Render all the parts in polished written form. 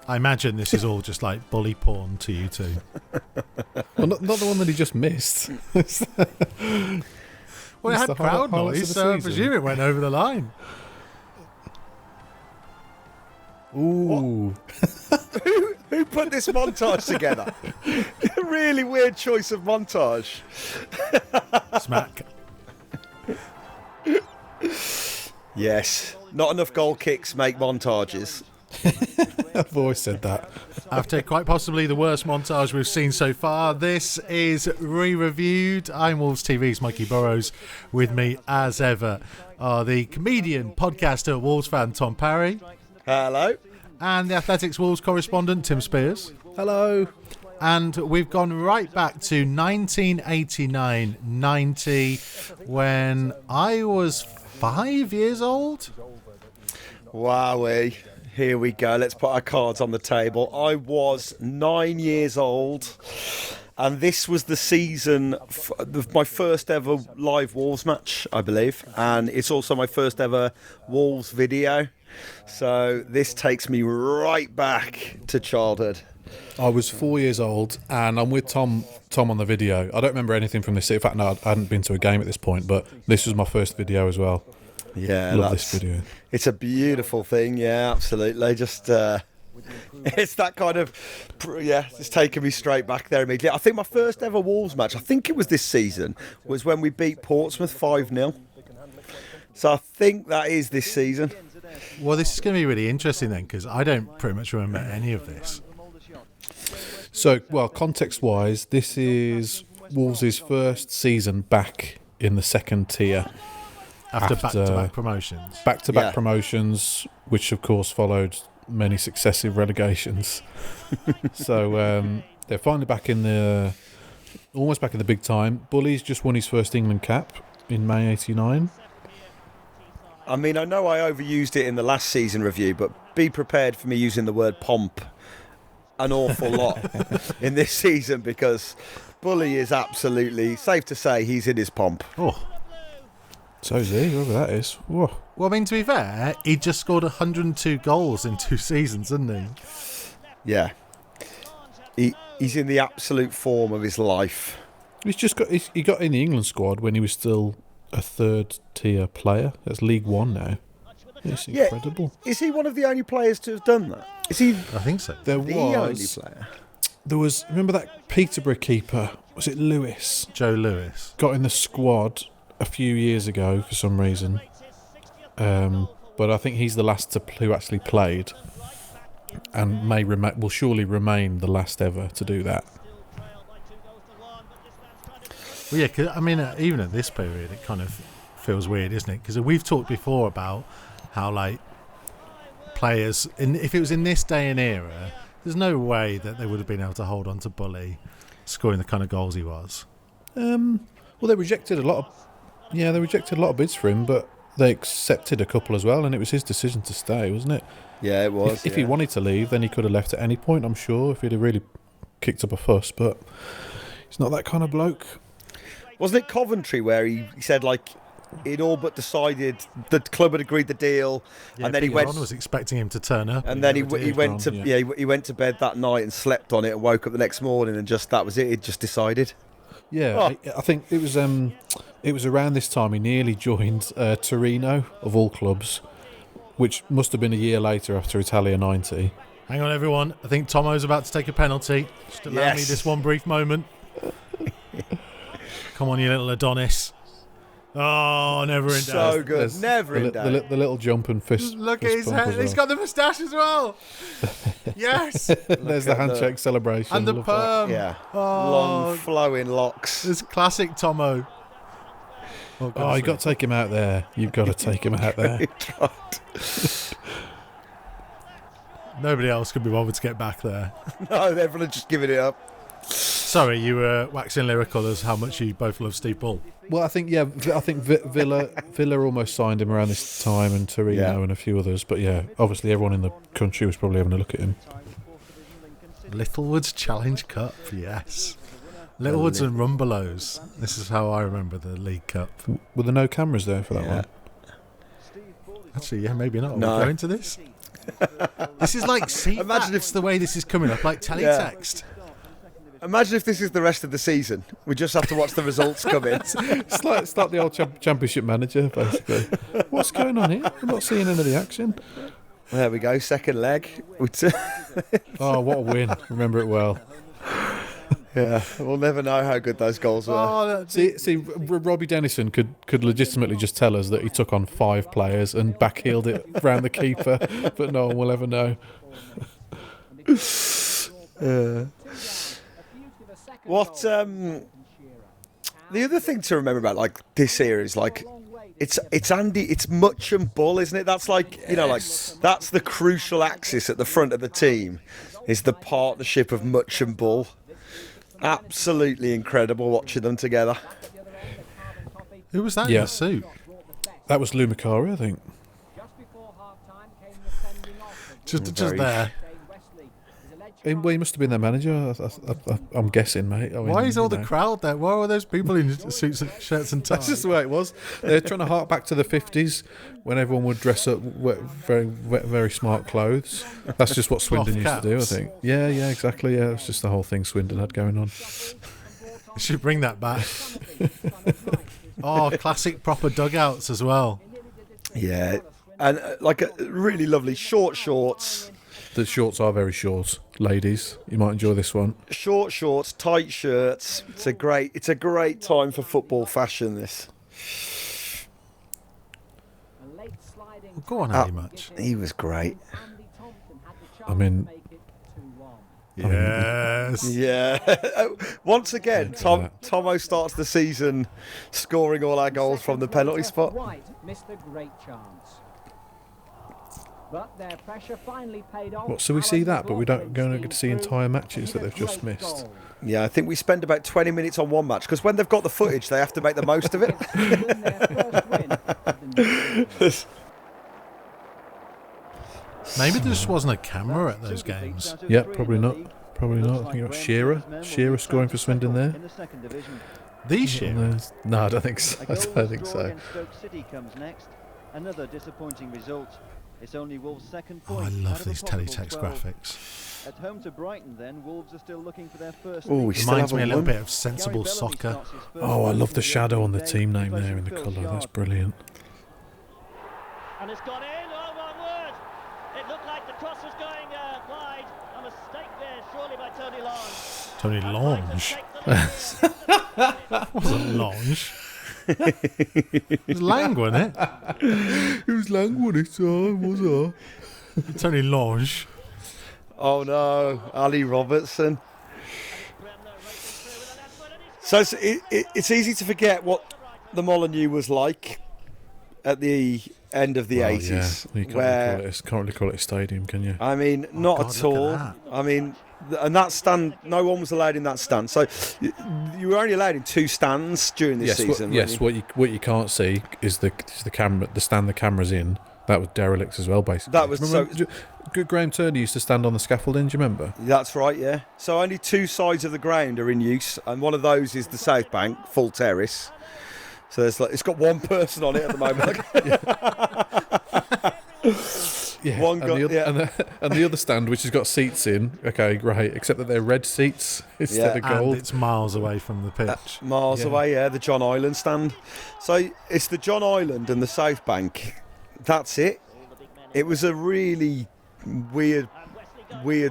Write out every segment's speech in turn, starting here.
I imagine this is all just like bully porn to you two. Well, not the one that he just missed. Well, it had crowd noise, so I presume it went over the line. Ooh. Who put this montage together? A really weird choice of montage. Smack. Yes. Not enough goal kicks make montages. I've always said that. After quite possibly the worst montage we've seen so far, this is ReReviewed. I'm Wolves TV's Mikey Burrows. With me, as ever, are the comedian, podcaster, Wolves fan Tom Parry. Hello. And the Athletics Wolves correspondent Tim Spiers. Hello. And we've gone right back to 1989-90 when I was 5 years old. Wowee. Here we go. Let's put our cards on the table. I was 9 years old, and this was the season of my first ever live Wolves match, I believe. And it's also my first ever Wolves video. So this takes me right back to childhood. I was 4 years old, and I'm with Tom on the video. I don't remember anything from this. In fact, no, I hadn't been to a game at this point, but this was my first video as well. Yeah, love this video. It's a beautiful thing. Yeah, absolutely. Just it's that kind of it's taken me straight back there immediately. I think my first ever Wolves match, I think it was this season, was when we beat Portsmouth 5-0. So I think that is this season. Well, this is going to be really interesting then, because I don't pretty much remember any of this. So, well, context-wise, this is Wolves' first season back in the second tier. After back-to-back promotions. Back-to-back promotions, which of course followed many successive relegations. So they're finally back almost back in the big time. Bully's just won his first England cap in May '89. I mean, I know I overused it in the last season review, but be prepared for me using the word pomp an awful lot in this season, because Bully is absolutely, safe to say, he's in his pomp. Oh. So is he, whoever that is. Whoa. Well, I mean, to be fair, he just scored 102 goals in 2 seasons, didn't he? Yeah. He's in the absolute form of his life. He got in the England squad when he was still a third tier player. That's League One now. It's incredible. Is he one of the only players to have done that? Is he? I think so. Only player. There was, remember that Peterborough keeper? Was it Lewis? Joe Lewis. Got in the squad a few years ago for some reason. But I think he's the last who actually played, and will surely remain the last ever to do that. Well, yeah, 'cause, I mean, even at this period, it kind of feels weird, isn't it? Because we've talked before about how, like, players, if it was in this day and era, there's no way that they would have been able to hold on to Bully scoring the kind of goals he was. Well, they rejected a lot of bids for him, but they accepted a couple as well, and it was his decision to stay, wasn't it? Yeah, it was. If he wanted to leave, then he could have left at any point, I'm sure, if he'd have really kicked up a fuss, but he's not that kind of bloke. Wasn't it Coventry where he said, like, he'd all but decided the club had agreed the deal, Yeah, and then Peter he went. Ron was expecting him to turn up, and then he went to bed that night and slept on it and woke up the next morning, and just that was it. He'd just decided. Yeah, I think it was around this time he nearly joined Torino, of all clubs, which must have been a year later after Italia 90. Hang on, everyone. I think Tomo's about to take a penalty. Just allow me this one brief moment. Come on, you little Adonis. Oh, never in doubt. So good. Never in doubt. The little jump and fist. Look at his head. Well. He's got the moustache as well. Yes. There's the handshake celebration. And the perm. Yeah. Oh. Long flowing locks. It's classic Tomo. Oh, you've got to take him out there. You've got to take him out there. Nobody else could be bothered to get back there. No, everyone just giving it up. Sorry, you were waxing lyrical as how much you both love Steve Bull. Well, I think Villa almost signed him around this time, and Torino and a few others. But yeah, obviously everyone in the country was probably having a look at him. Littlewood's Challenge Cup, yes. Littlewoods and Rumbelows. This is how I remember the League Cup. Were there no cameras there for that one? Actually, yeah, maybe not. Are No. we going to this? This is like Imagine CFAX, the way this is coming up, like teletext. Imagine if this is the rest of the season. We just have to watch the results come in. It's like the old championship manager, basically. What's going on here? I'm not seeing any of the action. There we go, second leg. Oh, what a win. Remember it well. Yeah, we'll never know how good those goals were. Oh, See, Robbie Dennison could legitimately just tell us that he took on 5 players and backheeled it round the keeper, but no one will ever know. What the other thing to remember about like this era is like it's Much and Bull, isn't it? That's like like that's the crucial axis at the front of the team is the partnership of Much and Bull. Absolutely incredible watching them together. who was that in the suit? That was Lou Macari, I think. Just there. Well, he must have been their manager, I'm guessing, mate. I mean, Why is all the crowd there? Why are those people in suits, shirts and ties? That's just the way it was. They're trying to hark back to the 50s when everyone would dress up very, very smart clothes. That's just what Swindon used to do, I think. Yeah, exactly. Yeah, it's just the whole thing Swindon had going on. We should bring that back. Oh, classic proper dugouts as well. Yeah, and like a really lovely short shorts. The shorts are very short, ladies. You might enjoy this one. Short shorts, tight shirts. It's a great time for football fashion. This. Well, go on, Andy Much. He was great. I mean, Yes. Yeah. Once again, Tomo starts the season scoring all our goals from the penalty spot. Missed a great chance. But their pressure finally paid off. what? So we see that, but we don't get to see entire matches that they've just missed. Yeah, I think we spend about 20 minutes on one match because when they've got the footage, they have to make the most of it. Maybe there just wasn't a camera at those games. Yeah, probably not. Probably not. I think it was Shearer scoring for Swindon there. These Shearer? No, I don't think so. I don't think so. City comes next. Another disappointing result. It's only Wolves' second Oh, point. I out love of a these possible teletext 12. graphics. At home to Brighton, then Wolves are still looking for their first. Oh, we still Reminds me a haven't little won. bit of sensible Gary Bellamy soccer. starts his first Oh, I match love in the shadow on the day. team name there in the Phil colour. That's Sharp. brilliant. And it's gone in, oh my word! It looked like the cross was going wide. A mistake there, surely by Tony Lange. Tony Lange. Wasn't Lange. It was Lang, wasn't it? It was Lang, wasn't it? Was it? Tony Lange. Oh no, Ali Robertson. So it's easy to forget what the Molineux was like at the end of the 80s. Yeah. You can't really call it a stadium, can you? I mean, not God, at look at all. that. I mean, and that stand, no one was allowed in that stand. So you were only allowed in 2 stands during this season. What you can't see is the camera, the stand the camera's in. That was derelict as well, basically. That was Good. Graham Turner used to stand on the scaffolding. Do you remember? That's right, yeah. So only 2 sides of the ground are in use, and one of those is the South Bank, full terrace. So there's it's got one person on it at the moment. Yeah. One and the other stand, which has got seats in. Okay, great. Except that they're red seats instead of gold. And it's miles away from the pitch. Miles away, yeah, the John Island stand. So it's the John Island and the South Bank. That's it. It was a really weird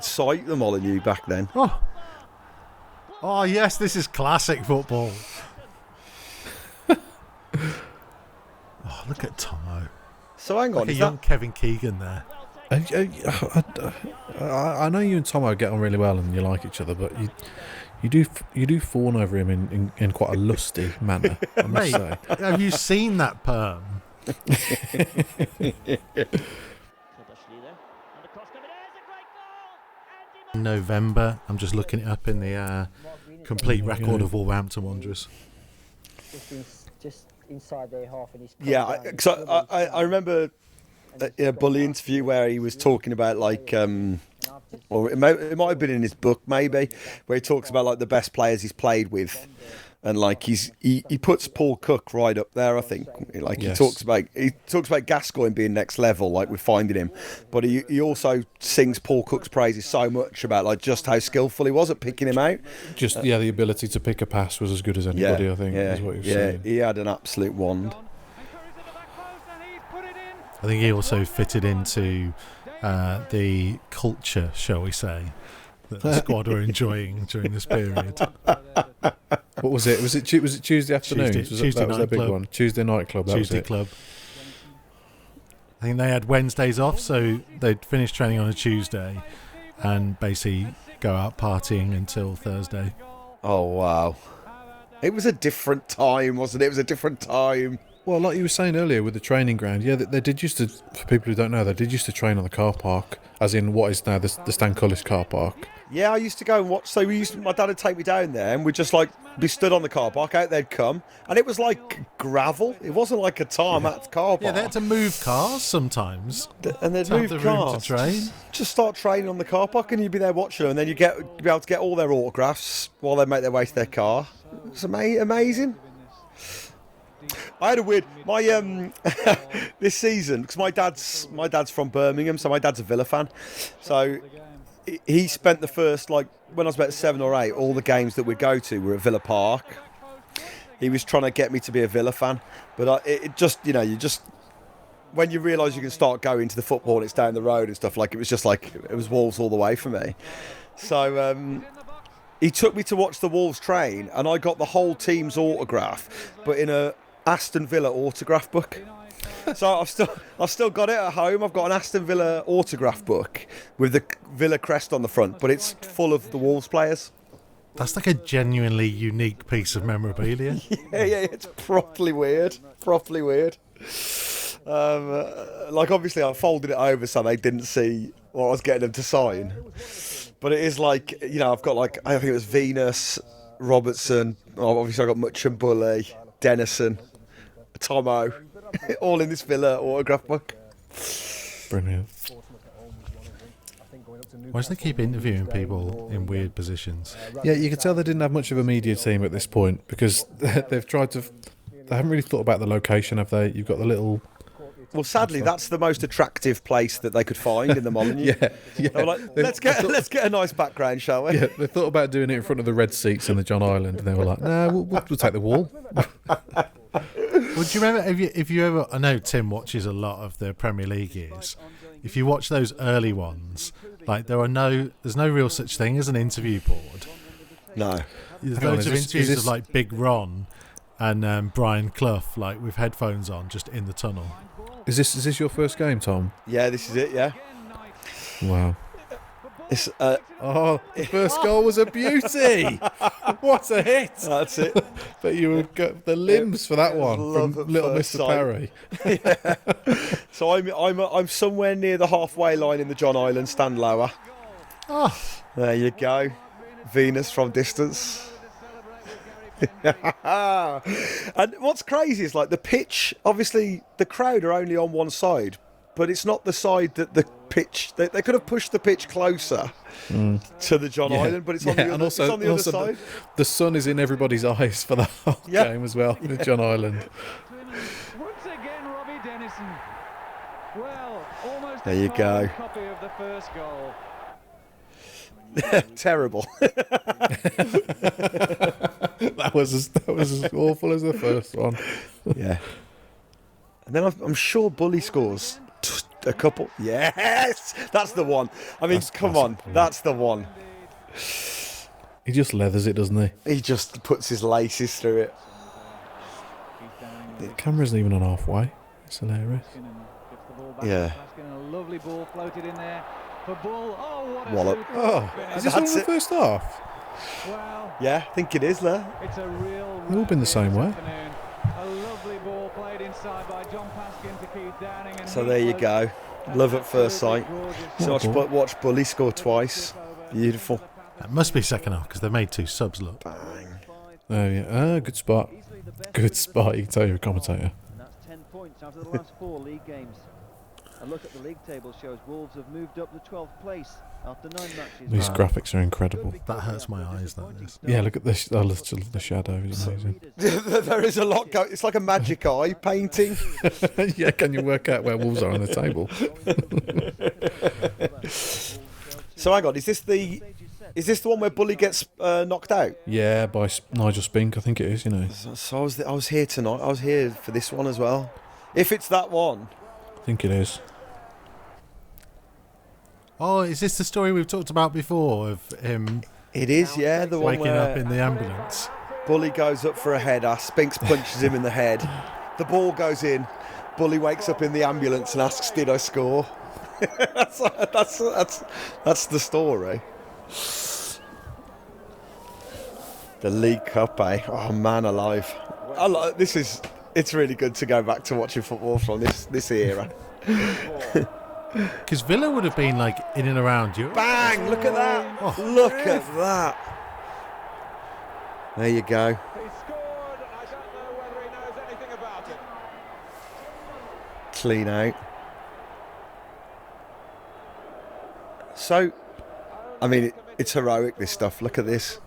sight, the Molineux back then. Oh yes, this is classic football. Oh, look at Tomo. So hang on, Like a is young that, Kevin Keegan there. I know you and Tomo get on really well and you like each other, but you do fawn over him in quite a lusty manner, I must Mate, say. have you seen that perm? In November, I'm just looking it up in the complete record of Wolverhampton Wanderers. Just inside their half, and he's yeah, because I remember a Bully interview where he was talking about like, or it might have been in his book maybe, where he talks about like the best players he's played with, And like he puts Paul Cook right up there, I think. Like Yes. he talks about Gascoigne being next level, like we're finding him, but he also sings Paul Cook's praises so much about like just how skillful he was at picking him out. Just the ability to pick a pass was as good as anybody. I think is what he was saying. He had an absolute wand. I think he also fitted into the culture, shall we say, that the squad were enjoying during this period. What was it? Was it Tuesday afternoons? Tuesday That was their big nightclub. one. Tuesday nightclub. That Tuesday was it. club. I think they had Wednesdays off, so they'd finish training on a Tuesday and basically go out partying until Thursday. Oh wow, it was a different time, wasn't it? It was a different time. Well, like you were saying earlier with the training ground, yeah, they did used to. For people who don't know, they did used to train on the car park, as in what is now the Stan Cullis car park. Yeah, I used to go and watch. So my dad would take me down there, and we'd just like be stood on the car park. Out they'd come, and it was like gravel. It wasn't like a tarmac car park. Yeah, they had to move cars sometimes. And they'd to have move the room cars. to train. Just start training on the car park, and you'd be there watching them, and then you'd be able to get all their autographs while they make their way to their car. It's amazing. I had a weird this season because my dad's from Birmingham, so my dad's a Villa fan. So he spent the first when I was about 7 or 8, all the games that we'd go to were at Villa Park. He was trying to get me to be a Villa fan, but it just when you realise you can start going to the football and it's down the road and stuff, like it was Wolves all the way for me. So he took me to watch the Wolves train, and I got the whole team's autograph, but in a Aston Villa autograph book. So I've still got it at home. I've got an Aston Villa autograph book with the Villa crest on the front, but it's full of the Wolves players. That's like a genuinely unique piece of memorabilia. Yeah, it's properly weird. Obviously I folded it over so they didn't see what I was getting them to sign. But it is like, I've got I think it was Venus, Robertson, obviously I got Much Bully, Dennison, Tomo, all in this Villa autograph book. Brilliant. Why do they keep interviewing people in weird positions? Yeah, you can tell they didn't have much of a media team at this point because they've tried to. They haven't really thought about the location, have they? You've got the little. Well, sadly, that's the most attractive place that they could find in the Molyneux. Yeah. They were like, let's get a nice background, shall we? Yeah, they thought about doing it in front of the red seats in the John Island, and they were like, "No, we'll take the wall." Well, do you remember if you ever? I know Tim watches a lot of the Premier League years. If you watch those early ones, there's no real such thing as an interview board. No. There's Hang on, loads of is interviews this- of Big Ron and Brian Clough, with headphones on, just in the tunnel. Is this your first game, Tom? Yeah, this is it. Yeah. Wow. It's Oh, the first goal was a beauty! What a hit! that's it. But you got the limbs for that one love from at little first Mr. sight. Parry. So I'm somewhere near the halfway line in the John Island, stand lower. Oh, There you go. Venus from distance. And what's crazy is the pitch, obviously the crowd are only on one side, but it's not the side that the pitch, they could have pushed the pitch closer to the John Island, but it's on the other, and also, it's on the other side. The sun is in everybody's eyes for the whole Yeah. game as well in John Island. Once again, Robbie Dennison. Well, almost There you a go. copy of the first goal. Terrible. That was as awful as the first one. Yeah. And then I'm sure Bully scores a couple. Yes, that's the one. I mean, That's come classic on, Bully. that's the one. He just leathers it, doesn't he? He just puts his laces through it. The camera isn't even on halfway. It's hilarious. Yeah. A lovely ball floated in there for Bull. Oh, what a Wallop. super Oh, finish. is this all in That's the it. first half? Well, Yeah, I think it is there. it's a real. They've all been the same way. afternoon. A lovely ball played inside by John Paskin to Keith Downing. And So he there you was go. Love at first sight. gorgeous. So watch Bully score twice. Beautiful. that must be second half because they made two subs. Look, Bang. Oh yeah, good spot. Good spot. You can tell you're a commentator. And that's 10 points out of the last 4 league games. A look at the league table shows Wolves have moved up to 12th place After 9 matches, These graphics are incredible. That hurts my eyes, that is. Yeah, look at this. I love the shadows. Amazing. There is a lot going. It's like a magic eye painting. Yeah, can you work out where Wolves are on the table? So hang on, is this the one where Bully gets knocked out? Yeah, by Nigel Spink, I think it is. You know, So I was here tonight. I was here for this one as well. If it's that one, I think it is. Oh, is this the story we've talked about before of him it is. Yeah, the one waking where up in the ambulance? Bully goes up for a header. Spinks punches him in the head. The ball goes in. Bully wakes up in the ambulance and asks, "Did I score?" that's the story. The League Cup, eh? Oh man, alive! It's really good to go back to watching football from this era. Because Villa would have been like in and around Europe. Bang! Look at that! Oh. Look at that! There you go. He scored. I don't know whether he knows anything about it. Clean out. So, I mean, it's heroic, this stuff. Look at this.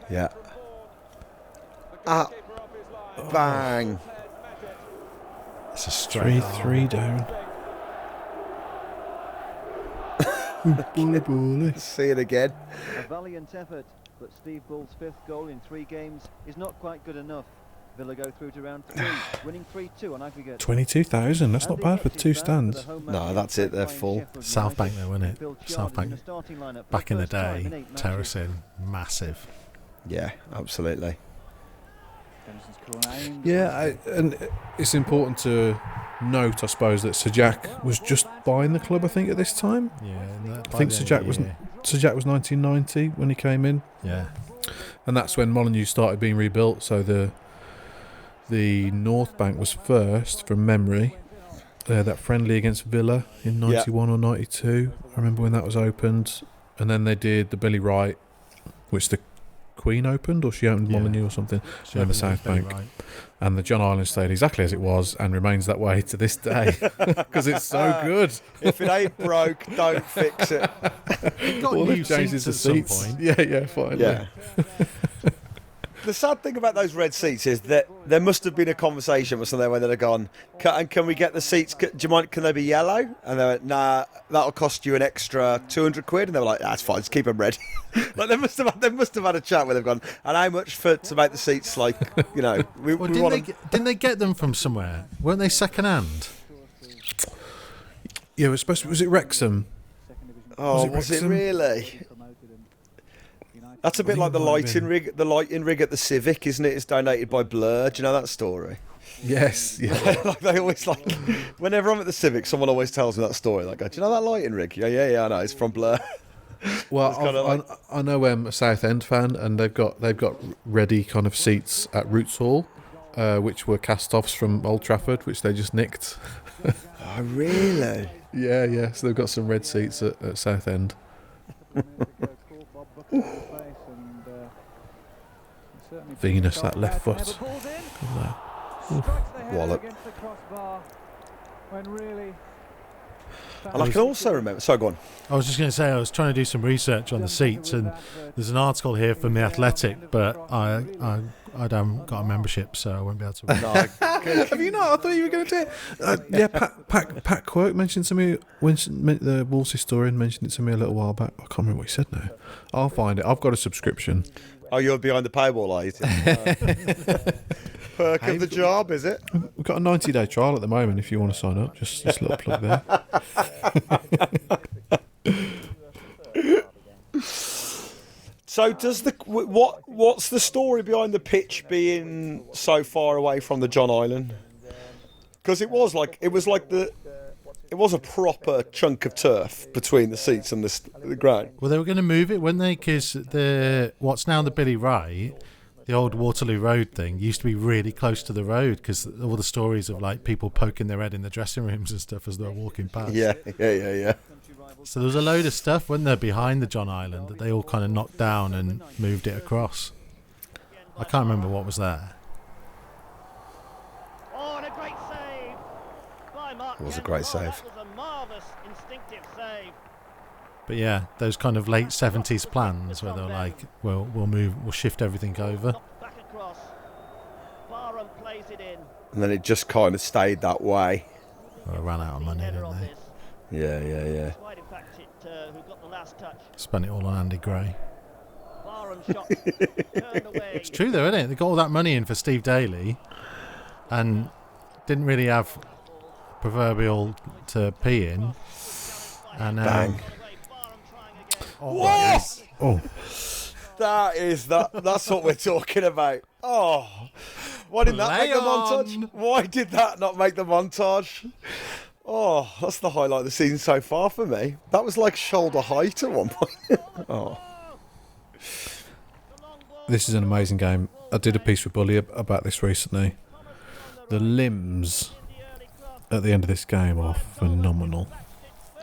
Yeah. Ah. Bang. It's a straight 3-3 down. Bully. See it again. a valiant effort, but Steve Bull's 5th goal in 3 games is not quite good enough. Villa go through to round 3, winning 3-2 on aggregate. 22,000. That's not bad for 2 stands. No, that's it, they're full. South Bank though, wasn't it? South Bank. Back in the day, terracing, massive. Yeah, absolutely. Yeah, and it's important to note, I suppose, that Sir Jack was just buying the club. I think at this time. Yeah, I think Sir Jack was 1990 when he came in. Yeah, and that's when Molineux started being rebuilt. So the North Bank was first from memory. That friendly against Villa in 91 or 92. I remember when that was opened, and then they did the Billy Wright, which the Queen opened, or she opened Molineux or something, in the South Bank. Right. And the John Island stayed exactly as it was and remains that way to this day because it's so good. If it ain't broke, don't fix it. It got new seats at some point. Yeah, finally. Yeah. The sad thing about those red seats is that there must have been a conversation with somewhere where they'd have gone, can we get the seats, do you mind, can they be yellow? And they went, nah, that'll cost you an extra 200 quid. And they were like, that's fine, just keep them red. Like they must have had a chat where they've gone, and how much to make the seats, like, you know, didn't they get them from somewhere? Weren't they second hand? Yeah, was it Wrexham? Oh, was it really? That's a bit like the lighting rig at the Civic, isn't it? It's donated by Blur. Do you know that story? Yes. Yeah. Like they always whenever I'm at the Civic, someone always tells me that story. Like, do you know that lighting rig? Yeah, I know. It's from Blur. Well, I know a Southend fan, and they've got ready kind of seats at Roots Hall, which were cast-offs from Old Trafford, which they just nicked. Oh, really? Yeah. So they've got some red seats at Southend. Venus, that left foot. Wallop. And I can also remember. Sorry, go on. I was just going to say, I was trying to do some research on the seats, and there's an article here from The Athletic, but I haven't got a membership, so I won't be able to read it. Have you not? I thought you were going to do it. Yeah, Pat Quirk mentioned to me, the Wolves historian mentioned it to me a little while back. I can't remember what he said now. I'll find it. I've got a subscription. Oh, you're behind the paywall, are you? Perk of the job, is it? We've got a 90-day trial at the moment if you want to sign up. Just a little plug there. So does what's the story behind the pitch being so far away from the John Island? Because it was a proper chunk of turf between the seats and the ground. Well, they were going to move it, weren't they? Because what's now the Billy Wright, the old Waterloo Road thing, used to be really close to the road because all the stories of like people poking their head in the dressing rooms and stuff as they were walking past. Yeah. So there was a load of stuff, wasn't there, behind the John Island that they all kind of knocked down and moved it across. I can't remember what was there. Oh, and a great save by Mark. It was a great save. That was a marvellous instinctive But yeah, those kind of late 70s plans where they're like, we'll shift everything over. Back across. Barham plays it in. And then it just kind of stayed that way. Well, ran out of money, didn't they? Yeah. Wide, in fact, who got the last touch. Spent it all on Andy Gray. Barham shot turned away. It's true though, isn't it? They got all that money in for Steve Daly and didn't really have proverbial to pee in. And Bang. What? Oh, That's what we're talking about. Oh, why didn't that make the montage? Why did that not make the montage? Oh, that's the highlight of the season so far for me. That was like shoulder height at one point. Oh, this is an amazing game. I did a piece with Bully about this recently. The limbs at the end of this game are phenomenal.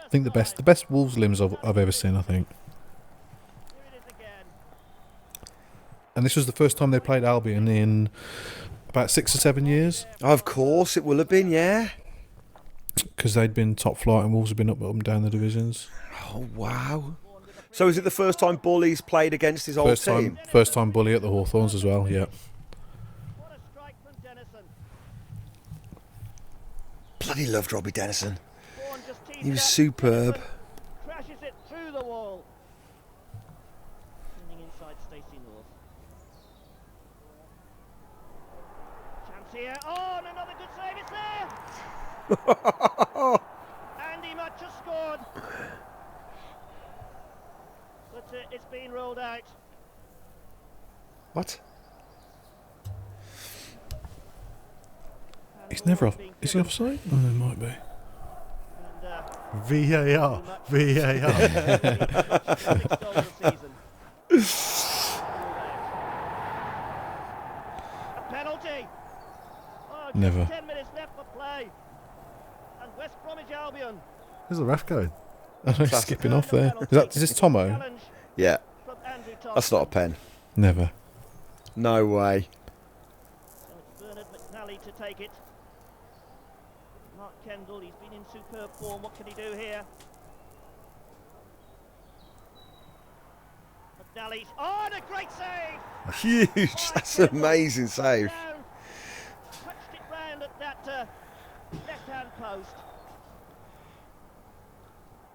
I think the best Wolves limbs I've ever seen, I think. And this was the first time they played Albion in about 6 or 7 years. of course it will have been, yeah. Because they'd been top flight and Wolves had been up and down the divisions. Oh, wow. So is it the first time Bully's played against his old team? First time Bully at the Hawthorns as well, yeah. What a strike from Dennison. Bloody loved Robbie Dennison. Vaughan just teased He was it up. superb. Crashes it through the wall. Turning inside Stacey North. Chance here. Oh, and another good save. It's there. Andy Much has scored. But it's been rolled out. What? He's never off. Is he offside? Oh, he might be. VAR. A penalty. Oh, just Never. 10 minutes left for play. And West Bromwich Albion. Where's the ref going? I know he's skipping off there. Is this Tomo? Challenge Yeah, from Andrew Thompson. that's not a pen. Never. No way. So it's Bernard McNally to take it. Mark Kendall, he's been in superb form. What can he do here? McNally's. Oh, and a great save! Huge. That's an amazing save. Down. Touched it round at that left-hand post.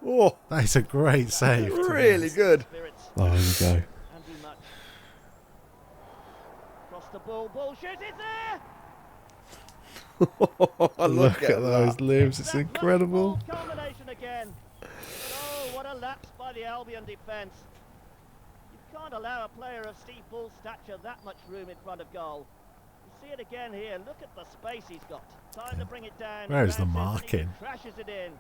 Oh, That is a great save. to be really honest. good. Spirits. Oh, there you go. Andy Much. Cross the ball. Ball shoot. It's there! Look at those that. limbs. It's That incredible. wonderful culmination again. But oh, what a lapse by the Albion defence. You can't allow a player of Steve Bull's stature that much room in front of goal. You see it again here. Look at the space he's got. Time to bring it down. Where is the Bounces and he marking? crashes it in.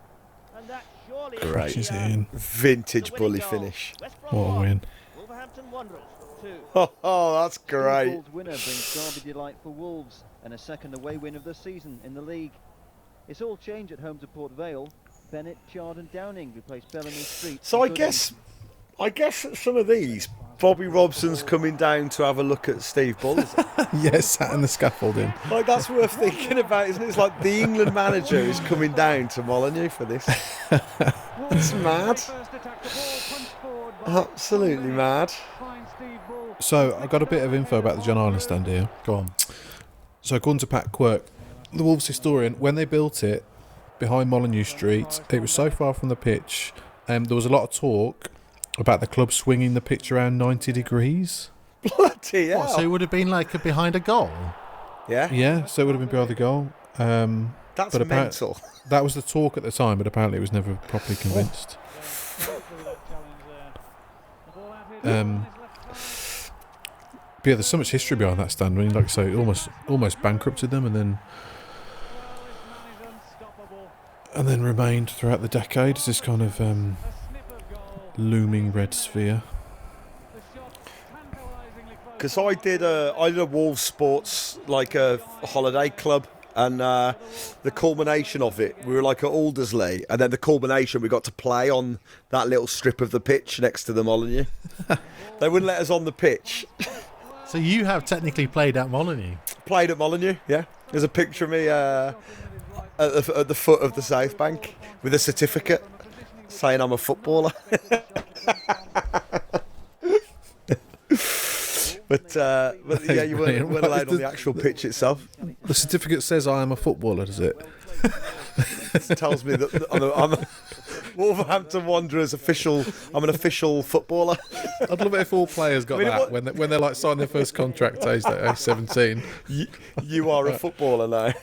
And that surely Great. Crashes it in. Vintage the winning Bully goal. finish. West What Brom a 1, win. Wolverhampton Wanderers 2. Oh, that's great. Wolves winner brings derby delight for Wolves and a second away win of the season in the league. It's all change at home to Port Vale. Bennett, Chard and Downing replace Bellamy Street. So and I guess at some of these, Bobby Robson's coming down to have a look at Steve Bull. Is it? Yes, sat in the scaffolding. Like, that's worth thinking about, isn't it? It's like the England manager is coming down to Molineux for this. It's mad. Absolutely mad. So I got a bit of info about the John Island stand here. Go on. So according to Pat Quirk, the Wolves historian, when they built it behind Molineux Street, it was so far from the pitch, there was a lot of talk about the club swinging the pitch around 90 degrees. Bloody hell. What, so it would have been like behind a goal? Yeah, Yeah, so it would have been behind the goal. that's but mental. That was the talk at the time, but apparently it was never properly convinced. But yeah, there's so much history behind that stand. I mean, like I say, it almost bankrupted them, and then remained throughout the decade as this kind of looming red sphere. Because I did a Wolves Sports, like a holiday club, and the culmination of it, we were like at Aldersley, and then the culmination, we got to play on that little strip of the pitch next to the Molineux. They wouldn't let us on the pitch. So you have technically played at Molineux. Played at Molineux, yeah. There's a picture of me at the foot of the South Bank with a certificate. saying I'm a footballer. But yeah, you weren't allowed on the actual pitch itself. The certificate says I am a footballer, does it? It tells me that I'm a Wolverhampton Wanderers official. I'm an official footballer. I'd love it if all players got that when they're like signing their first contract age 17. You are a footballer now.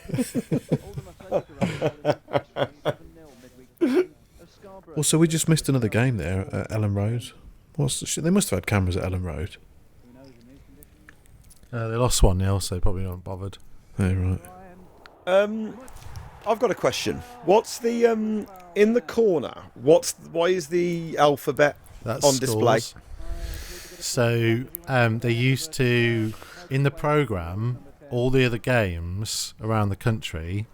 Also, we just missed another game there at Ellen Road. They must have had cameras at Ellen Road. They lost 1-0, so they probably not bothered. Oh, right. I've got a question. What's the in the corner? Why is the alphabet That's on display? scores. So they used to, in the programme, all the other games around the country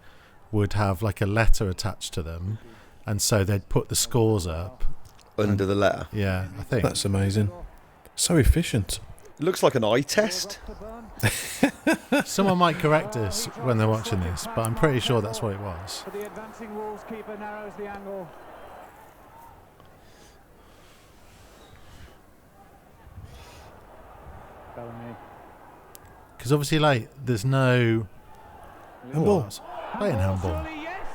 would have like a letter attached to them, and so they'd put the scores up Under the letter. Yeah, I think That's amazing. So efficient. It looks like an eye test. someone might correct us when they're watching this, but I'm pretty sure that's what it was. But the advancing Wolves keeper narrows the angle. Bellamy. Because obviously, like, there's no Handball. playing handball. Surely, yes.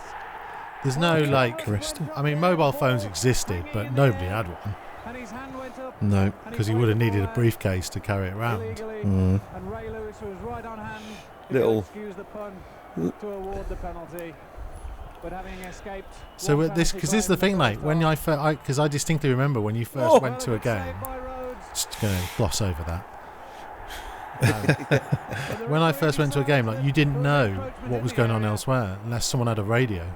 There's no like. Crystal. I mean, mobile phones existed, but nobody had one And his hand went up. No. because he would have needed a briefcase to carry it around. Illegally. Mm. And Ray Lewis was right on hand. to Little- excuse the pun to award the penalty. But having escaped. So one this, because this is the thing, like when I first, because I distinctly remember when you first went to a game. Just going to gloss over that. When I first went to a game, like you didn't know what was going on elsewhere unless someone had a radio.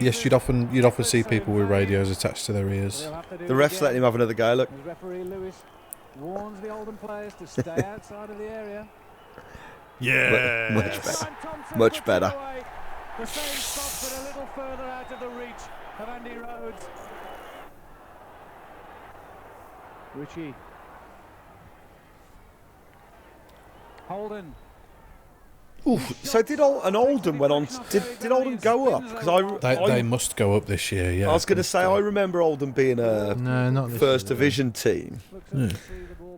Yes, you'd often see people with radios attached to their ears. The ref's letting him have another go. Look. Referee Lewis warns the Oldham players to stay outside of the area. Yeah. Much better. Much better. The same spot, but a little further out of the reach of Andy Rhodes. Ritchie. Holden. So did Oldham went on? Did Oldham go up? Because They must go up this year, yeah. I was going to say I remember Oldham being a No, not this first year. division team. Yeah.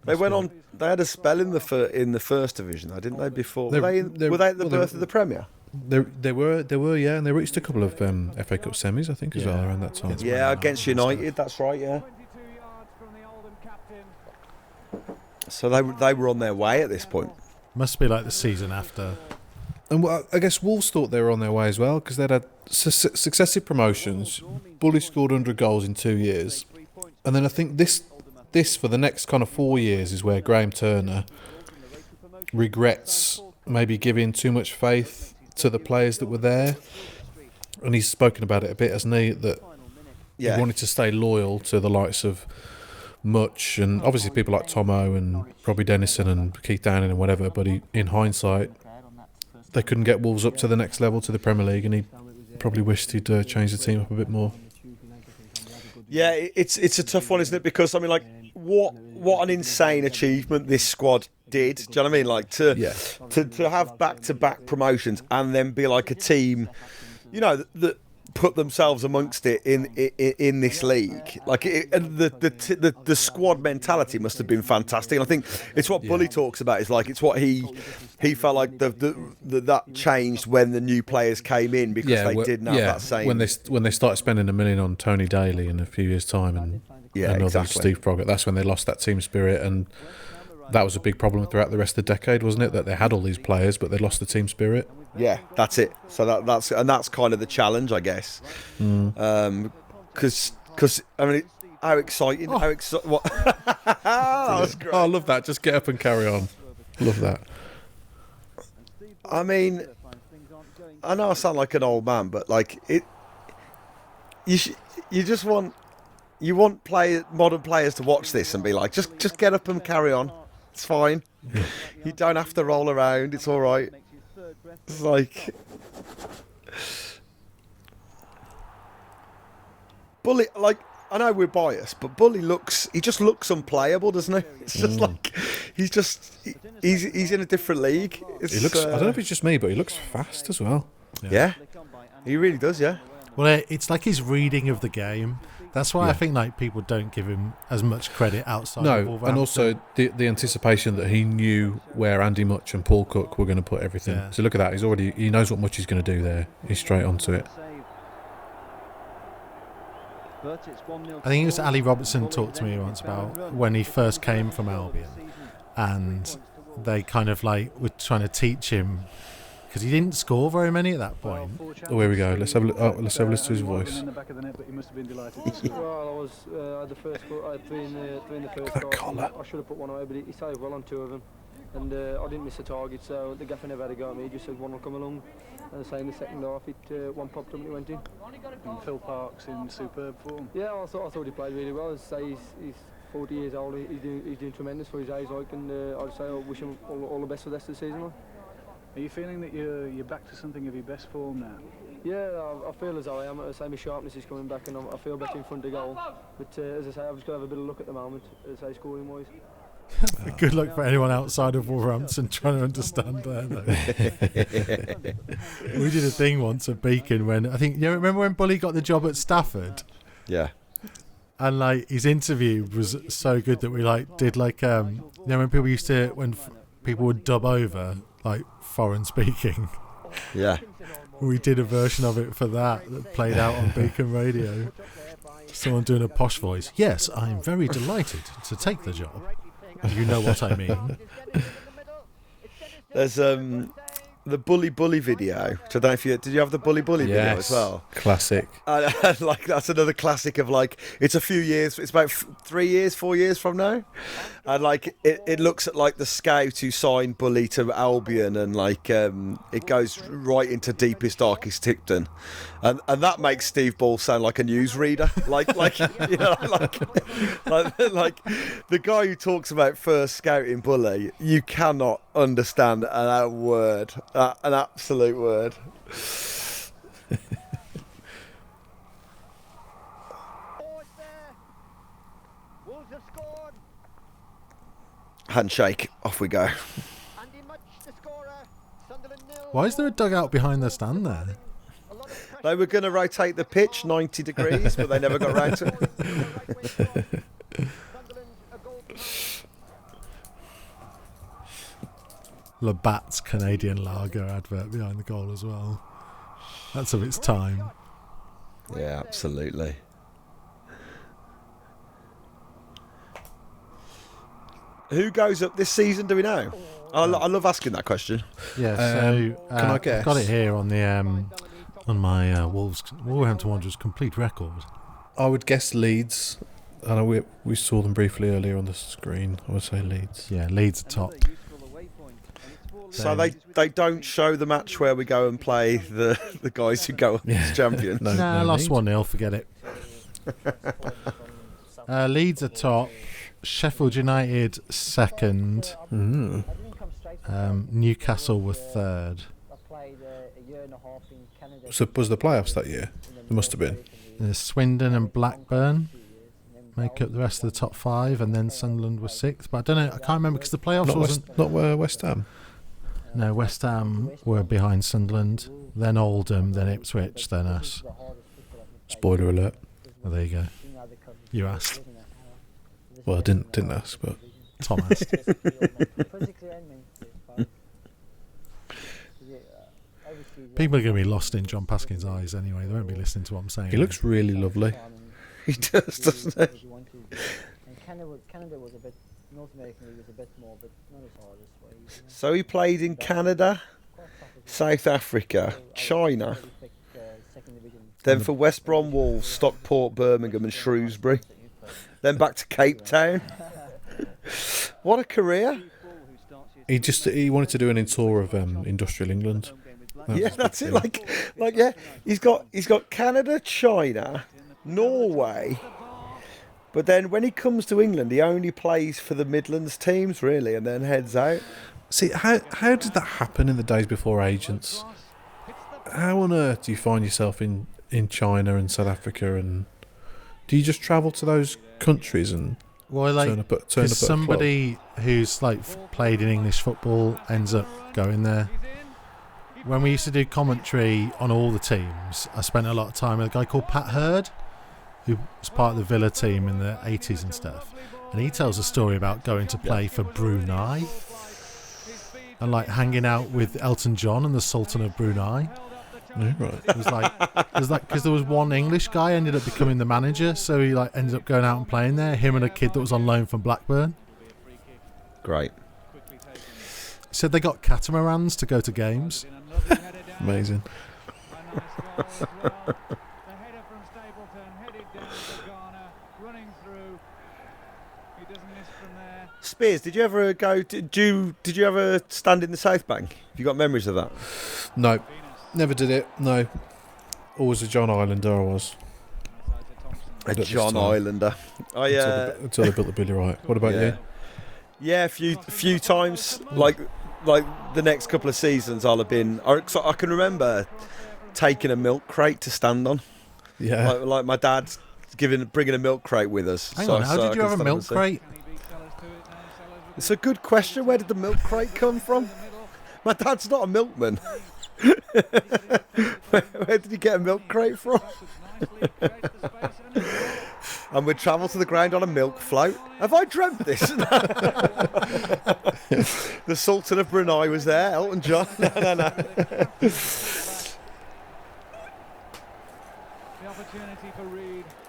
They went on. They had a spell in the first division, though, didn't they? Before were They're- they at the birth of the Premier? They were, yeah, and they reached a couple of FA Cup semis, I think, as well around that time. Yeah, against United. That's right. Yeah. 22 yards from the Oldham captain. So they were on their way at this point. Must be like the season after. And I guess Wolves thought they were on their way as well because they'd had successive promotions. Bully scored 100 goals in 2 years, and then I think this for the next kind of 4 years is where Graham Turner regrets maybe giving too much faith to the players that were there, and he's spoken about it a bit, hasn't he? That Yeah. he wanted to stay loyal to the likes of Much and obviously people like Tomo and Robbie Dennison and Keith Downing and whatever, but in hindsight they couldn't get Wolves up to the next level, to the Premier League, and he probably wished he'd changed the team up a bit more. Yeah, it's a tough one, isn't it? Because I mean, like, what an insane achievement this squad did. Do you know what I mean? Like to have back-to-back promotions and then be like a team, you know, that put themselves amongst it in this league. Like and the squad mentality must have been fantastic. And I think it's what Bully talks about. Is like it's what he felt like that changed when the new players came in because they didn't have that same. when they started spending $1 million on Tony Daly in a few years' time and exactly. Steve Froggatt. That's when they lost that team spirit, and that was a big problem throughout the rest of the decade, wasn't it? That they had all these players, but they lost the team spirit. Yeah, that's it. So that's kind of the challenge, I guess. Because I mean, how exciting! What? That was great. Oh, I love that. Just get up and carry on. Love that. I mean, I know I sound like an old man, but like it, you just want modern players to watch this and be like, just get up and carry on. It's fine. You don't have to roll around. It's all right. It's like Bully. Like I know we're biased, but Bully just looks unplayable, doesn't he? It's just like he's in a different league. He looks. I don't know if it's just me, but he looks fast as well. Yeah, he really does. Yeah. Well, it's like his reading of the game. That's why I Yeah. think like people don't give him as much credit outside of No, Wolverhampton. and also the anticipation that he knew where Andy Much and Paul Cook were going to put everything. Yeah. So look at that. He knows what Much he's going to do there. He's straight onto it. I think it was Ali Robertson talked to me once about when he first came from Albion, and they kind of like were trying to teach him because he didn't score very many at that point. Oh, here we go. Let's have a listen to his voice. In the back of the net, but he must have been delighted. Well, I had the first goal. I had three in the first That half. collar. I should have put one away, but he saved well on two of them. And I didn't miss a target, so the gaffer never had a go at me. He just said one will come along. And say in the second half, one popped up and it went in. And Phil Parkes in superb form. Yeah, I thought he played really well. I'd say he's 40 years old. He's doing tremendous for his age, like, and I'd say I wish him all the best for the rest of the season. Like. Are you feeling that you're back to something of your best form now? Yeah, I feel as though I am. I say my sharpness is coming back, and I feel better in front of goal. But as I say, I've just got to have a bit of luck at the moment, as I say, scoring wise. Good luck for anyone outside of Wolverhampton trying to understand that. We did a thing once at Beacon when I think remember when Bully got the job at Stafford, Yeah. and like his interview was so good that we like did like when people used to people would dub over like foreign speaking. Yeah. We did a version of it for that played out on Beacon Radio. Someone doing a posh voice. Yes, I'm very delighted to take the job. You know what I mean. There's the Bully video. So I don't know if did you have the Bully video as well? Classic. And like that's another classic of like it's a few years. It's about 4 years from now, and like it looks at like the scout who signed Bully to Albion, and like it goes right into deepest darkest Tipton, and that makes Steve Ball sound like a newsreader, like you know like the guy who talks about first scouting Bully. You cannot understand a word, an absolute word. Handshake, off we go. Why is there a dugout behind the stand there? They were going to rotate the pitch 90 degrees, but they never got round to it. Labatt's Canadian Lager advert behind the goal as well. That's of its time. Yeah, absolutely. Who goes up this season, do we know? I love asking that question. Yeah, so can I guess? I've got it here on the on my Wolverhampton Wanderers complete record. I would guess Leeds. I know we saw them briefly earlier on the screen. I would say Leeds. Yeah, Leeds are top. So they don't show the match where we go and play the guys who go up as champions. No, lost Leeds. 1-0, forget it. Leeds are top. Sheffield United second. Newcastle were third. I played a year and a half in Canada. So was the playoffs that year? There must have been. Swindon and Blackburn make up the rest of the top five, and then Sunderland was sixth. But I don't know, I can't remember because the playoffs wasn't. Not West Ham. No, West Ham were behind Sunderland, then Oldham, then Ipswich, then us. Spoiler alert. Well, there you go. You asked. Well, I didn't ask, but Tom asked. People are going to be lost in John Paskin's eyes anyway. They won't be listening to what I'm saying. he looks really lovely. He does, doesn't he? And Canada was a bit, North American League was a bit more, but not as hard as well. So he played in Canada, South Africa, China, then for West Brom, Wolves, Stockport, Birmingham and Shrewsbury, then back to Cape Town. What a career. He wanted to do an tour of industrial England. Yeah, that's it. Like yeah, he's got Canada, China, Norway, but then when he comes to England, he only plays for the Midlands teams really, and then heads out. See, how did that happen in the days before agents? How on earth do you find yourself in China and South Africa, and do you just travel to those countries and turn up at a somebody who's like played in English football ends up going there. when we used to do commentary on all the teams, I spent a lot of time with a guy called Pat Hurd, who was part of the Villa team in the 80s and stuff. And he tells a story about going to play for Brunei and like hanging out with Elton John and the Sultan of Brunei. Yeah, right. It was like because there was one English guy ended up becoming the manager, so he like ended up going out and playing there. Him and a kid that was on loan from Blackburn. Great. Said they got catamarans to go to games. Amazing. Spiers, did you ever go? Did you ever stand in the South Bank? Have you got memories of that? No, never did it. No, always a John Islander. I was A John Islander. Until they built the Billy Wright. What about you? Yeah, a few times. Like the next couple of seasons, I'll have been. I can remember taking a milk crate to stand on. Yeah, like my dad bringing a milk crate with us. Hang on, how did you have a milk crate? It's a good question. Where did the milk crate come from? My dad's not a milkman. Where did he get a milk crate from? And we'd travel to the ground on a milk float. Have I dreamt this? The Sultan of Brunei was there, Elton John. No.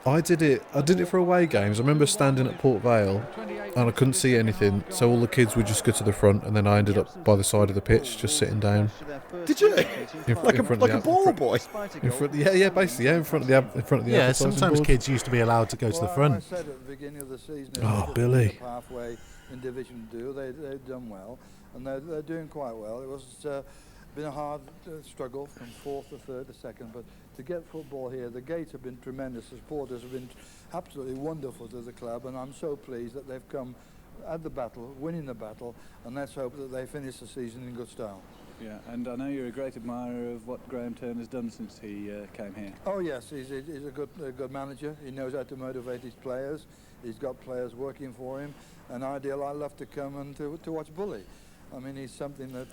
I did it for away games. I remember standing at Port Vale and I couldn't see anything, so all the kids would just go to the front, and then I ended up by the side of the pitch, just sitting down. Did you? Like a ball boy? In front, basically, in front of the Yeah, advertising sometimes board. kids used to be allowed to go to the front. I said at the beginning of the season, Billy. halfway in Division 2, they've done well, and they're doing quite well. It was been a hard struggle from 4th to 3rd to 2nd, but to get football here, the gates have been tremendous. The supporters have been absolutely wonderful to the club, and I'm so pleased that they've come at the battle, winning the battle, and let's hope that they finish the season in good style. Yeah, and I know you're a great admirer of what Graham Turner's done since he came here. Oh yes, he's a good manager. He knows how to motivate his players. He's got players working for him, and I love to come and to watch Bully. I mean, he's something that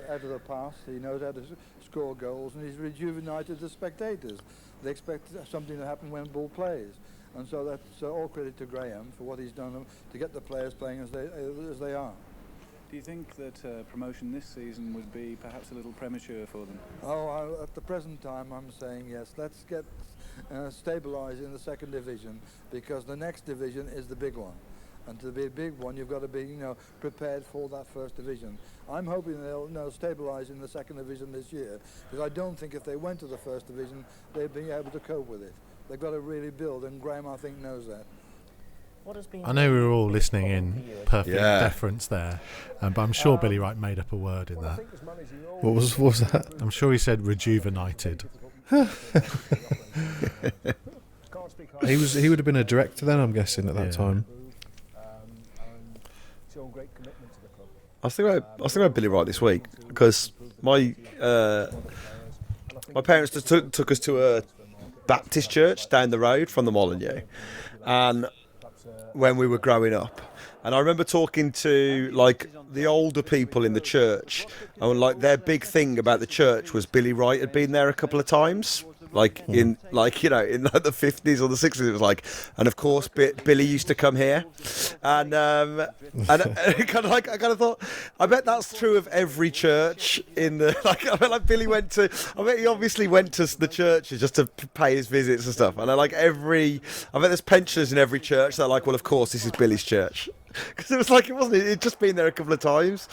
out of the past. He knows how to score goals, and he's rejuvenated the spectators. They expect something to happen when Bull plays, and so that's all credit to Graham for what he's done to get the players playing as they are. Do you think that promotion this season would be perhaps a little premature for them? Oh, at the present time, I'm saying yes. Let's get stabilised in the 2nd division, because the next division is the big one. And to be a big one, you've got to be, prepared for that 1st division. I'm hoping they'll stabilise in the 2nd division this year, because I don't think if they went to the 1st division, they'd be able to cope with it. They've got to really build, and Graham, I think, knows that. I know we were all listening in perfect deference there, but I'm sure Billy Wright made up a word in that. What was that? I'm sure he said rejuvenated. He would have been a director then, I'm guessing, at that time. I was thinking about Billy Wright this week, because my parents just took us to a Baptist church down the road from the Molyneux, and when we were growing up, and I remember talking to like the older people in the church, and like their big thing about the church was Billy Wright had been there a couple of times. In the 50s or the 60s, it was like, and of course Billy used to come here, and I kind of thought, I bet that's true of every church in the Billy he obviously went to the churches just to pay his visits and stuff, and I bet there's pensioners in every church that are like, well, of course this is Billy's church. Because it was like it'd just been there a couple of times.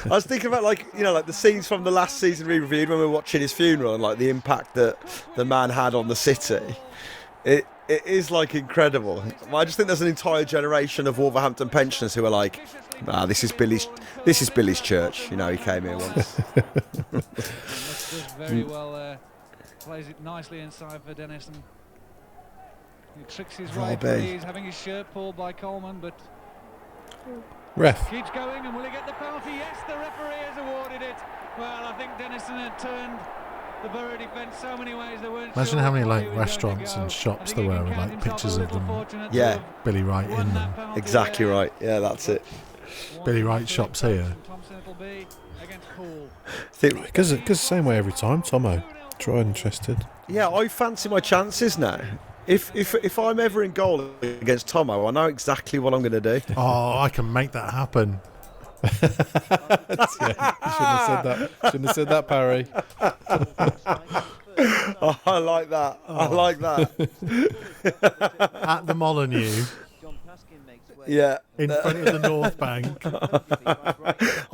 I was thinking about the scenes from the last season re-reviewed when we were watching his funeral, and like the impact that the man had on the city. It is like incredible. I just think there's an entire generation of Wolverhampton pensioners who are like, this is Billy's church. He came here once. Very well plays it nicely inside for Dennison. He tricks his way through. He's having his shirt pulled by Coleman, but Ref. keeps going, and will he get the penalty? Yes, the referee has awarded it. Well, I think Dennison had turned the Borough defence so many ways they weren't. Imagine sure how many where he was restaurants going and to go. shops there were with pictures of them. Yeah. Billy Wright in them. Exactly right. Yeah, that's it. Billy Wright shops here. Thompson it'll be against Poole. Because the same way every time, Tomo. Tried and trusted. Yeah, I fancy my chances now. If I'm ever in goal against Tomo, I know exactly what I'm going to do. Oh, I can make that happen. Yeah, you shouldn't have said that, Parry. Oh, I like that. I like that. At the Molyneux, Yeah. in front of the North Bank.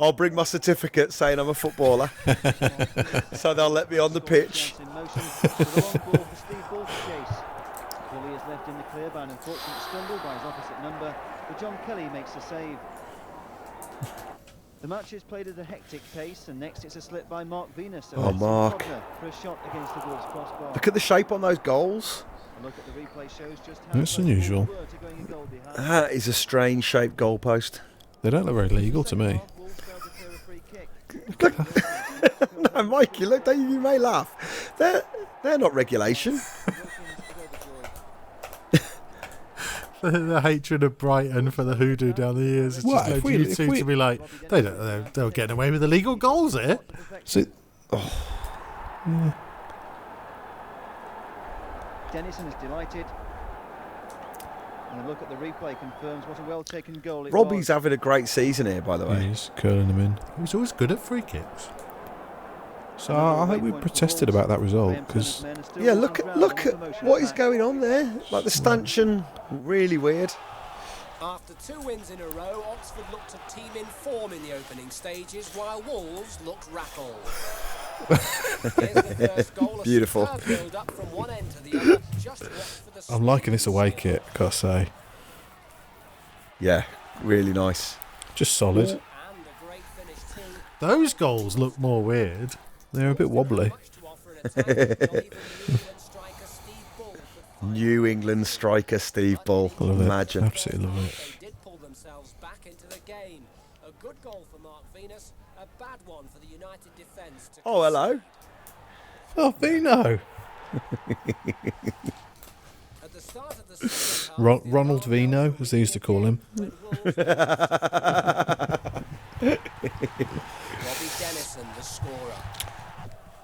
I'll bring my certificate saying I'm a footballer. So they'll let me on the pitch. Bully is left in the clear by an unfortunate stumble by his opposite number, but John Kelly makes the save. The match is played at a hectic pace, and next it's a slip by Mark Venus. Oh, Mark. For a shot against the Wolves crossbar. Look at the shape on those goals. A look at the replay shows just how That's unusual. close they were to going a goal behind. That is a strange shaped goalpost. They don't look very legal to me. Wolves failed to clear a free kick. No, Mikey, look, you may laugh. They're not regulation. The hatred of Brighton for the hoodoo down the years has What, just if led we- you if two we- to be like, they were getting away with illegal goals here. See, Dennison is delighted. And a look at the replay confirms what a well taken goal it Robbie's was. having a great season here, by the way. he's curling them in. He was always good at free kicks. So I hope we protested about that result, because Yeah, look at what is going on there. Like the stanchion, really weird. After 2 wins in a row, Oxford looked a team in form in the opening stages, while Wolves looked rattled. Here's the first goal, a Beautiful. superb build-up from one end to the other, just watch for the I'm liking this away kit, gotta say. Yeah, really nice. Just solid. and a great finish too. Those goals look more weird. They're a bit wobbly. Much to offer in attack, not even the England striker Steve Bull could find New England striker Steve Bull. I love it. Imagine. Absolutely love it. They did pull themselves back into the game. A good goal for Mark Venus, a bad one for the United defence. Oh, hello. Oh, Vino. At the start of the second half, Ronald Vino, as they used to call him. when Wolves- Robbie Dennison, the scorer.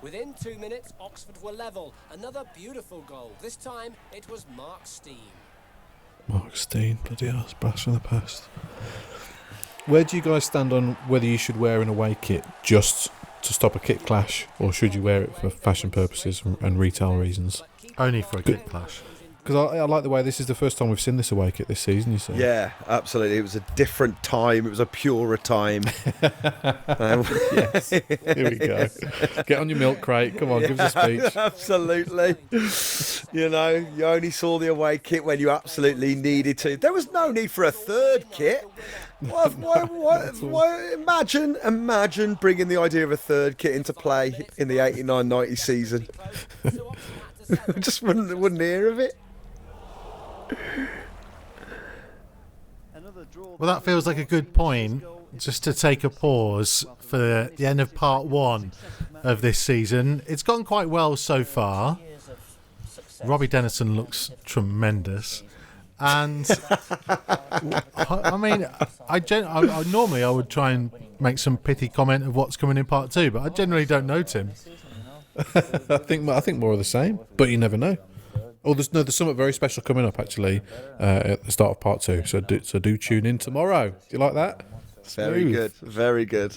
Within 2 minutes, Oxford were level. Another beautiful goal. This time, it was Mark Steen. Mark Steen, bloody hell, it's blast from the past. Where do you guys stand on whether you should wear an away kit just to stop a kit clash, or should you wear it for fashion purposes and retail reasons? Only for a good clash. Because I like the way this is the first time we've seen this away kit this season, you see. Yeah, absolutely. It was a different time. It was a purer time. Yes. Here we go. Get on your milk crate. Come on, give us a speech. Absolutely. You know, you only saw the away kit when you absolutely needed to. There was no need for a third kit. Why, imagine bringing the idea of a third kit into play in the 89-90 season. Just wouldn't hear of it. Well, that feels like a good point, just to take a pause for the end of part 1 of this season. It's gone quite well so far. Robbie Dennison looks tremendous. And I mean, I normally I would try and make some pithy comment of what's coming in part 2, but I generally don't know Tim. I think more of the same, but you never know. Oh, there's something very special coming up actually at the start of part 2. So do tune in tomorrow. Do you like that? Very good. Very good.